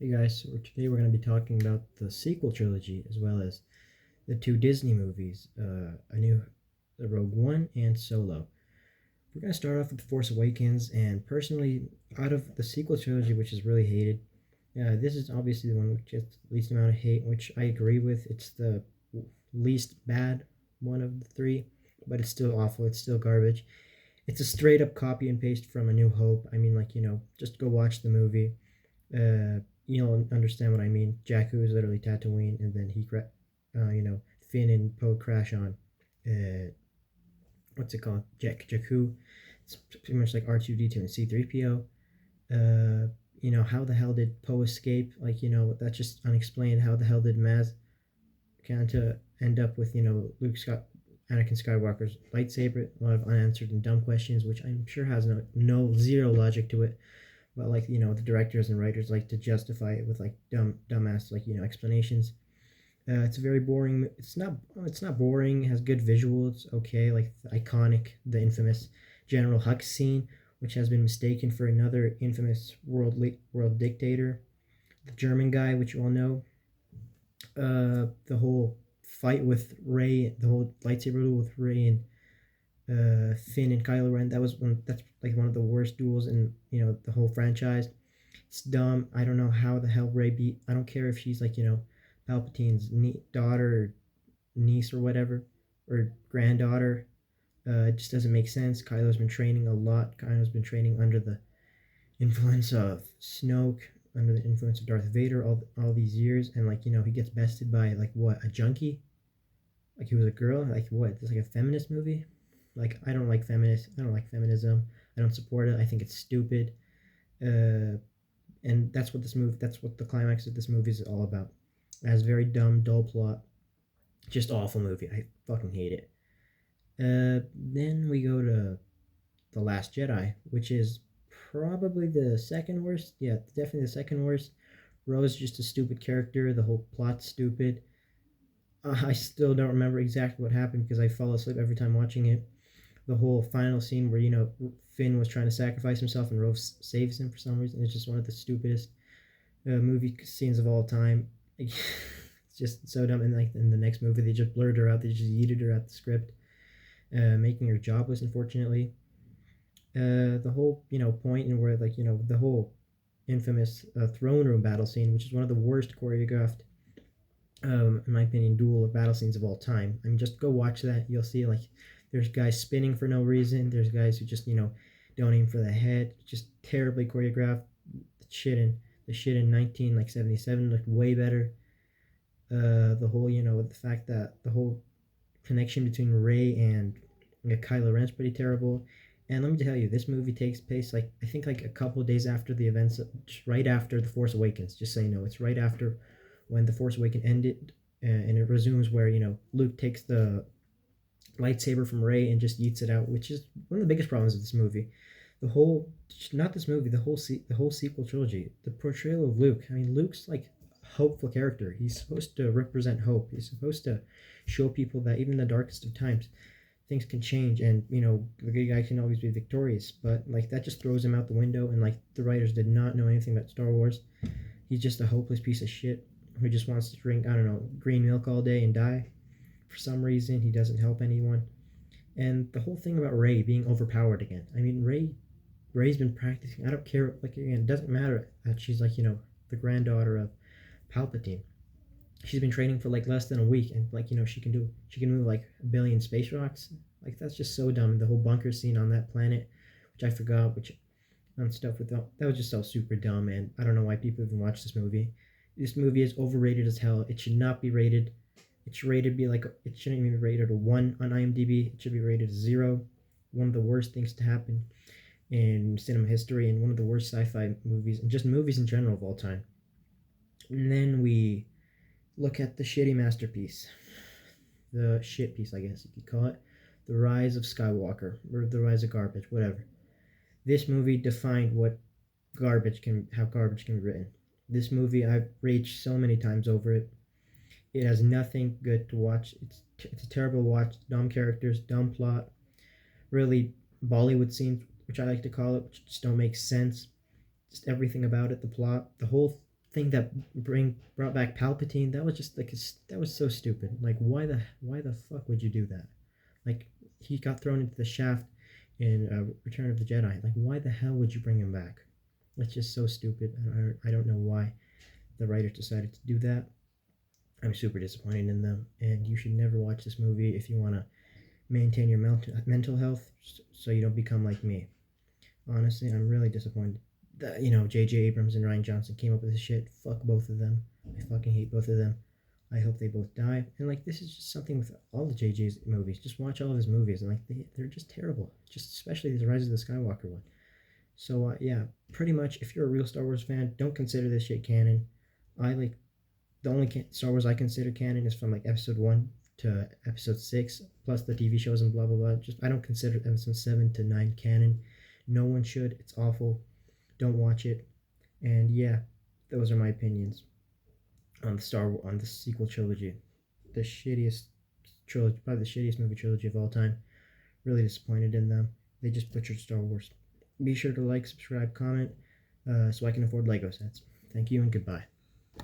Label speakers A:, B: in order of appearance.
A: Hey guys, so today we're going to be talking about the sequel trilogy as well as the two Disney movies, the Rogue One and Solo. We're going to start off with The Force Awakens, and personally, out of the sequel trilogy, which is really hated, this is obviously the one which gets the least amount of hate, which I agree with. It's the least bad one of the three, but it's still awful. It's still garbage. It's a straight up copy and paste from A New Hope. I mean, just go watch the movie. You'll understand what I mean. Jakku is literally Tatooine, and then Finn and Poe crash on, what's it called? Jakku. It's pretty much like R2D2 and C3PO. How the hell did Poe escape? That's just unexplained. How the hell did Maz kind of end up with, Anakin Skywalker's lightsaber? A lot of unanswered and dumb questions, which I'm sure has no zero logic to it. But the directors and writers like to justify it with dumbass explanations. It's very boring. It's not boring. It has good visuals. Okay, like the infamous General Hux scene, which has been mistaken for another infamous world dictator, the German guy, which you all know. The whole fight with Rey, the whole lightsaber duel with Rey and Finn and Kylo Ren. That's like one of the worst duels in the whole franchise. It's dumb. I don't know how the hell Rey beat. I don't care if she's Palpatine's daughter or niece or whatever, or granddaughter. It just doesn't make sense. Kylo's been training a lot. Kylo's been training under the influence of Snoke, under the influence of Darth Vader all these years, and he gets bested by a junkie. Like he was a girl. Like what? It's like a feminist movie. I don't like feminists. I don't like feminism. I don't support it. I think it's stupid. And that's what the climax of this movie is all about. It has very dumb, dull plot. Just awful movie. I fucking hate it. Then we go to The Last Jedi, which is probably the second worst. Yeah, definitely the second worst. Rose is just a stupid character. The whole plot's stupid. I still don't remember exactly what happened because I fall asleep every time watching it. The whole final scene where Finn was trying to sacrifice himself and Rose saves him for some reason. It's just one of the stupidest movie scenes of all time. It's just so dumb. And in the next movie, they just blurred her out. They just yeeted her out the script, making her jobless. Unfortunately, the whole point and where the whole infamous throne room battle scene, which is one of the worst choreographed, in my opinion, duel battle scenes of all time. I mean, just go watch that. You'll see there's guys spinning for no reason. There's guys who just don't aim for the head. Just terribly choreographed. The shit in 1977 looked way better. The whole the fact that the whole connection between Rey and Kylo Ren's pretty terrible. And let me tell you, this movie takes place I think a couple of days after the events, just right after The Force Awakens. Just so you know, it's right after when The Force Awakens ended, and it resumes where Luke takes the lightsaber from Rey and just eats it out, which is one of the biggest problems of this movie. Not this movie, the whole sequel trilogy, the portrayal of Luke. I mean, Luke's a hopeful character. He's supposed to represent hope. He's supposed to show people that even in the darkest of times, things can change, and the good guy can always be victorious. But that just throws him out the window, and the writers did not know anything about Star Wars. He's just a hopeless piece of shit who just wants to drink, I don't know, green milk all day and die. For some reason, he doesn't help anyone. And the whole thing about Rey being overpowered again. I mean, Rey's been practicing. I don't care. Again, it doesn't matter that she's the granddaughter of Palpatine. She's been training for less than a week, and she can move a billion space rocks. That's just so dumb. The whole bunker scene on that planet, which I forgot, which on stuff with that was just so super dumb, and I don't know why people even watch this movie. This movie is overrated as hell. It should not be rated. It should rated be it shouldn't even be rated a 1 on IMDb. It should be rated a 0. One of the worst things to happen in cinema history, and one of the worst sci-fi movies, and just movies in general of all time. And then we look at the shitty masterpiece, the shit piece, I guess you could call it, The Rise of Skywalker, or The Rise of Garbage, whatever. This movie defined how garbage can be written. This movie, I've raged so many times over it. It has nothing good to watch. It's a terrible watch. Dumb characters, dumb plot, really Bollywood scenes, which I like to call it, which just don't make sense. Just everything about it, the plot, the whole thing that brought back Palpatine, that was just like that was so stupid. Like why the fuck would you do that? Like he got thrown into the shaft in Return of the Jedi. Like why the hell would you bring him back? That's just so stupid. I don't know why the writers decided to do that. I'm super disappointed in them, and you should never watch this movie if you want to maintain your mental health, so you don't become like me. Honestly, I'm really disappointed that J.J. Abrams and Ryan Johnson came up with this shit. Fuck both of them. I fucking hate both of them. I hope they both die. And like this is just something with all the J.J.'s movies. Just watch all of his movies, and like they're just terrible. Just especially the Rise of the Skywalker one. So yeah, pretty much if you're a real Star Wars fan, don't consider this shit canon. I like the only Star Wars I consider canon is from like Episode 1 to Episode 6, plus the TV shows and blah blah blah. Just I don't consider Episode 7 to 9 canon. No one should. It's awful. Don't watch it. And yeah, those are my opinions on the sequel trilogy. The shittiest trilogy, probably the shittiest movie trilogy of all time. Really disappointed in them. They just butchered Star Wars. Be sure to like, subscribe, comment, so I can afford Lego sets. Thank you and goodbye.